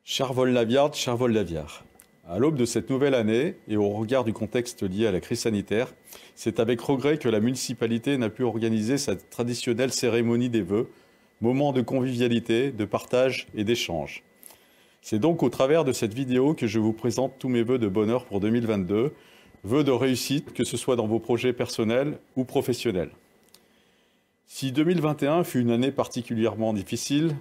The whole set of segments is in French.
Chers Volnaviardes, chers Volnaviards, à l'aube de cette nouvelle année et au regard du contexte lié à la crise sanitaire, c'est avec regret que la municipalité n'a pu organiser sa traditionnelle cérémonie des vœux, moment de convivialité, de partage et d'échange. C'est donc au travers de cette vidéo que je vous présente tous mes vœux de bonheur pour 2022, vœux de réussite, que ce soit dans vos projets personnels ou professionnels. Si 2021 fut une année particulièrement difficile,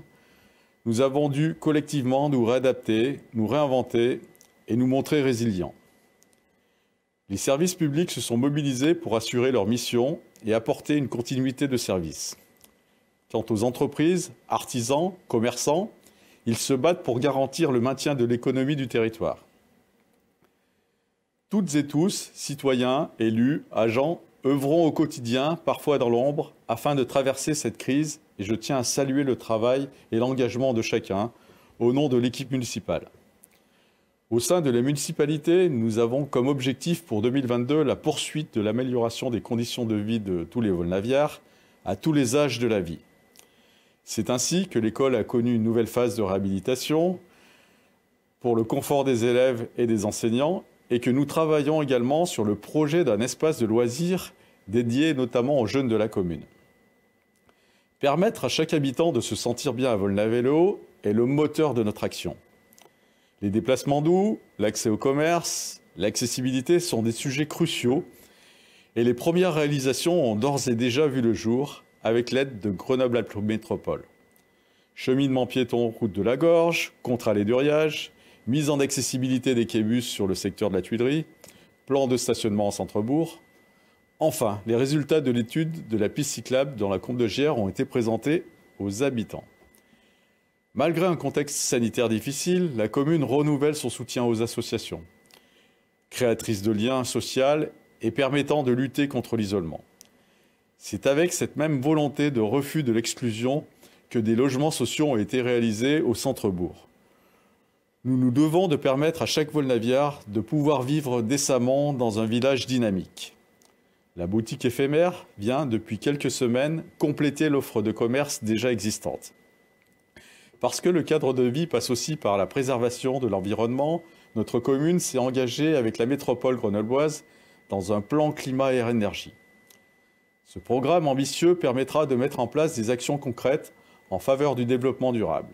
nous avons dû collectivement nous réadapter, nous réinventer et nous montrer résilients. Les services publics se sont mobilisés pour assurer leur mission et apporter une continuité de service. Quant aux entreprises, artisans, commerçants, ils se battent pour garantir le maintien de l'économie du territoire. Toutes et tous, citoyens, élus, agents, œuvrons au quotidien, parfois dans l'ombre, afin de traverser cette crise, et je tiens à saluer le travail et l'engagement de chacun au nom de l'équipe municipale. Au sein de la municipalité, nous avons comme objectif pour 2022 la poursuite de l'amélioration des conditions de vie de tous les Volnaviards à tous les âges de la vie. C'est ainsi que l'école a connu une nouvelle phase de réhabilitation pour le confort des élèves et des enseignants et que nous travaillons également sur le projet d'un espace de loisirs dédié notamment aux jeunes de la commune. Permettre à chaque habitant de se sentir bien à Volnavez-le-Haut est le moteur de notre action. Les déplacements doux, l'accès au commerce, l'accessibilité sont des sujets cruciaux et les premières réalisations ont d'ores et déjà vu le jour avec l'aide de Grenoble-Alpes Métropole. Cheminement piéton route de la Gorge, contre allée d'Uriage, mise en accessibilité des quais-bus sur le secteur de la Tuilerie, plan de stationnement en centre-bourg. Enfin, les résultats de l'étude de la piste cyclable dans la Combe de Giers ont été présentés aux habitants. Malgré un contexte sanitaire difficile, la commune renouvelle son soutien aux associations, créatrices de liens sociaux et permettant de lutter contre l'isolement. C'est avec cette même volonté de refus de l'exclusion que des logements sociaux ont été réalisés au centre-bourg. Nous nous devons de permettre à chaque Volnaviard de pouvoir vivre décemment dans un village dynamique. La boutique éphémère vient, depuis quelques semaines, compléter l'offre de commerce déjà existante. Parce que le cadre de vie passe aussi par la préservation de l'environnement, notre commune s'est engagée avec la métropole grenobloise dans un plan climat et énergie. Ce programme ambitieux permettra de mettre en place des actions concrètes en faveur du développement durable.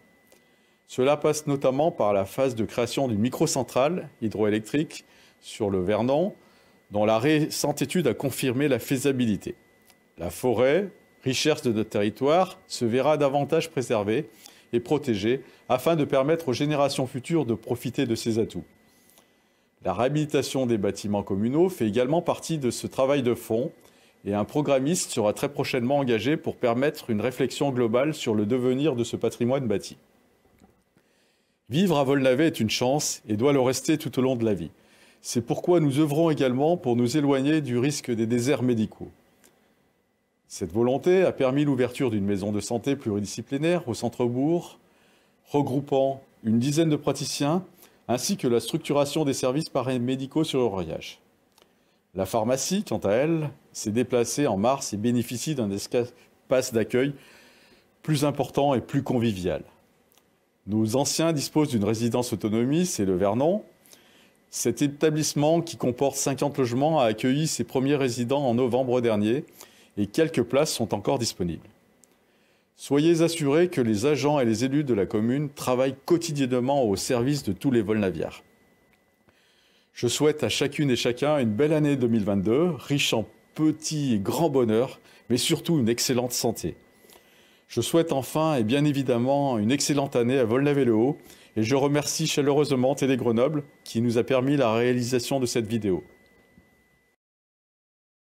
Cela passe notamment par la phase de création d'une microcentrale hydroélectrique sur le Vernon, dont la récente étude a confirmé la faisabilité. La forêt, richesse de notre territoire, se verra davantage préservée et protégée afin de permettre aux générations futures de profiter de ses atouts. La réhabilitation des bâtiments communaux fait également partie de ce travail de fond et un programmiste sera très prochainement engagé pour permettre une réflexion globale sur le devenir de ce patrimoine bâti. Vivre à Volnavez est une chance et doit le rester tout au long de la vie. C'est pourquoi nous œuvrons également pour nous éloigner du risque des déserts médicaux. Cette volonté a permis l'ouverture d'une maison de santé pluridisciplinaire au centre-bourg, regroupant une dizaine de praticiens, ainsi que la structuration des services paramédicaux sur Uriage. La pharmacie, quant à elle, s'est déplacée en mars et bénéficie d'un espace d'accueil plus important et plus convivial. Nos anciens disposent d'une résidence autonomie, c'est le Vernon. Cet établissement, qui comporte 50 logements, a accueilli ses premiers résidents en novembre dernier et quelques places sont encore disponibles. Soyez assurés que les agents et les élus de la commune travaillent quotidiennement au service de tous les Volnaviards. Je souhaite à chacune et chacun une belle année 2022, riche en petits et grands bonheurs, mais surtout une excellente santé. Je souhaite enfin et bien évidemment une excellente année à Volnavez-le-Haut et je remercie chaleureusement Télé Grenoble qui nous a permis la réalisation de cette vidéo.